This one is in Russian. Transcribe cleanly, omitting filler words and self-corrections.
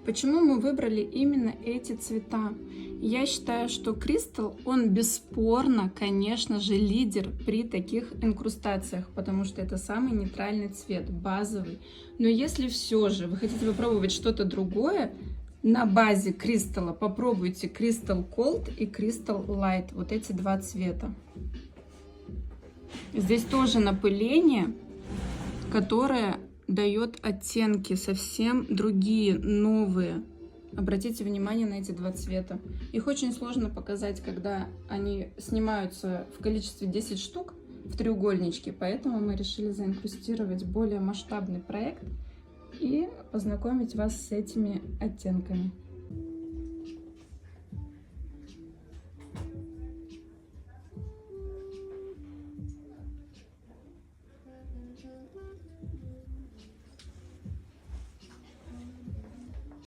Почему мы выбрали именно эти цвета? Я считаю, что Crystal, он бесспорно, конечно же, лидер при таких инкрустациях, потому что это самый нейтральный цвет, базовый. Но если все же вы хотите попробовать что-то другое, на базе Crystal попробуйте Crystal Cold и Crystal Light, вот эти два цвета. Здесь тоже напыление, которое дает оттенки совсем другие, новые. Обратите внимание на эти два цвета. Их очень сложно показать, когда они снимаются в количестве 10 штук в треугольничке, поэтому мы решили заинкрустировать более масштабный проект и познакомить вас с этими оттенками.